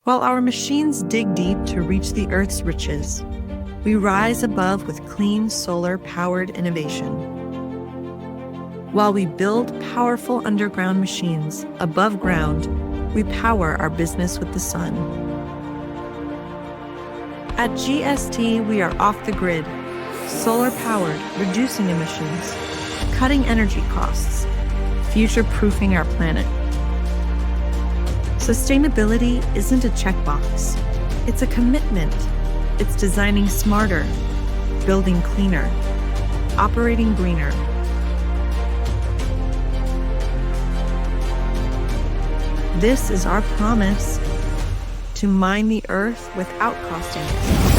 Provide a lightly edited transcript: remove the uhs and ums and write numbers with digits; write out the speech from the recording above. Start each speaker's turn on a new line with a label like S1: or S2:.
S1: While our machines dig deep to reach the Earth's riches, we rise above with clean solar-powered innovation. While we build powerful underground machines above ground, we power our business with the sun. At GST, we are off the grid, solar-powered, reducing emissions, cutting energy costs, future-proofing our planet. Sustainability isn't a checkbox. It's a commitment. It's designing smarter, building cleaner, operating greener. This is our promise to mine the earth without costing it.